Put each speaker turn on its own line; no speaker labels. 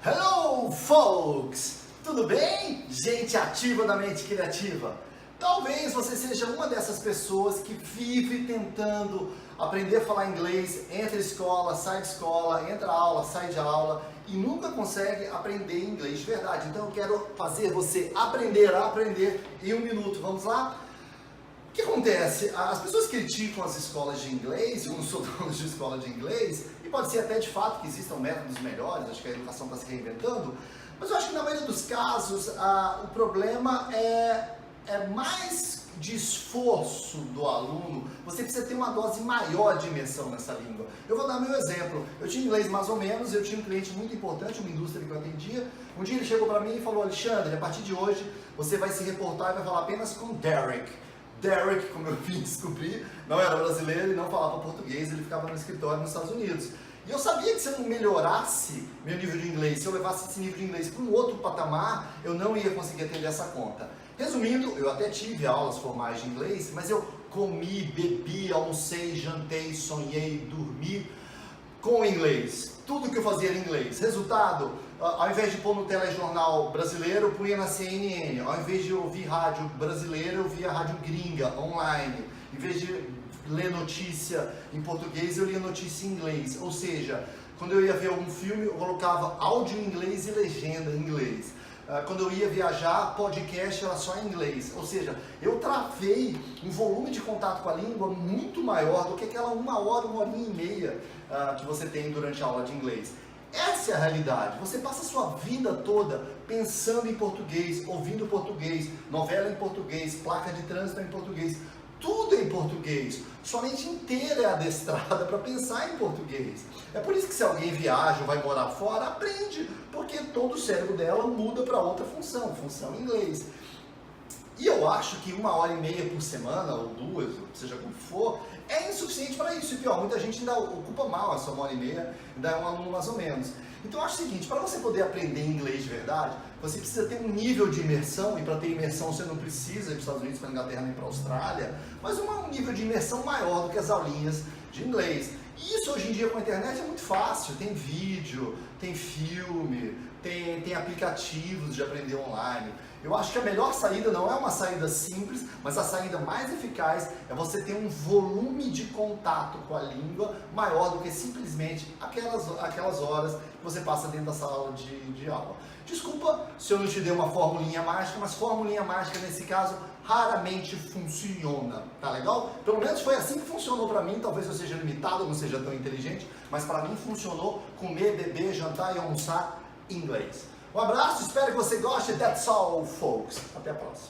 Hello, folks! Tudo bem? Gente ativa da mente criativa. Talvez você seja uma dessas pessoas que vive tentando aprender a falar inglês, entra escola, sai de escola, entra aula, sai de aula e nunca consegue aprender inglês de verdade. Então eu quero fazer você aprender a aprender em um minuto. Vamos lá? O que acontece? As pessoas criticam as escolas de inglês, eu não sou dono de escola de inglês, e pode ser até de fato que existam métodos melhores, acho que a educação está se reinventando, mas eu acho que na maioria dos casos o problema é mais de esforço do aluno. Você precisa ter uma dose maior de imersão nessa língua. Eu vou dar meu exemplo. Eu tinha inglês mais ou menos, eu tinha um cliente muito importante, uma indústria que eu atendia. Um dia ele chegou para mim e falou: Alexandre, a partir de hoje você vai se reportar e vai falar apenas com Derek. Derek, como eu vim descobrir, não era brasileiro e não falava português, ele ficava no escritório nos Estados Unidos. E eu sabia que se eu não melhorasse meu nível de inglês, se eu levasse esse nível de inglês para um outro patamar, eu não ia conseguir atender essa conta. Resumindo, eu até tive aulas formais de inglês, mas eu comi, bebi, almocei, jantei, sonhei, dormi com inglês. Tudo que eu fazia era em inglês. Resultado, ao invés de pôr no telejornal brasileiro, eu punha na CNN. Ao invés de ouvir rádio brasileira, eu via rádio gringa, online. Em vez de ler notícia em português, eu lia notícia em inglês. Ou seja, quando eu ia ver algum filme, eu colocava áudio em inglês e legenda em inglês. Quando eu ia viajar, podcast era só em inglês. Ou seja, eu travei um volume de contato com a língua muito maior do que aquela uma horinha e meia que você tem durante a aula de inglês. Essa é a realidade. Você passa a sua vida toda pensando em português, ouvindo português, novela em português, placa de trânsito em português. Tudo em português. Sua mente inteira é adestrada para pensar em português. É por isso que se alguém viaja ou vai morar fora, aprende, porque todo o cérebro dela muda para outra função em inglês. E eu acho que 1h30 por semana, ou 2, seja como for, é insuficiente para isso. E pior, muita gente ainda ocupa mal essa 1h30, ainda é um aluno mais ou menos. Então eu acho o seguinte, para você poder aprender inglês de verdade, você precisa ter um nível de imersão, e para ter imersão você não precisa ir para os Estados Unidos, para a Inglaterra, nem para a Austrália, mas um nível de imersão maior do que as aulinhas de inglês. E isso hoje em dia com a internet é muito fácil, tem vídeo, tem filme, tem aplicativos de aprender online. Eu acho que a melhor saída não é uma saída simples, mas a saída mais eficaz é você ter um volume de contato com a língua maior do que simplesmente aquelas horas que você passa dentro da sala de aula. Desculpa se eu não te dei uma formulinha mágica, mas formulinha mágica nesse caso raramente funciona, tá legal? Pelo menos foi assim que funcionou pra mim, talvez eu seja limitado, não seja tão inteligente, mas pra mim funcionou comer, beber, jantar e almoçar em inglês. Um abraço, espero que você goste. That's all, folks. Até a próxima.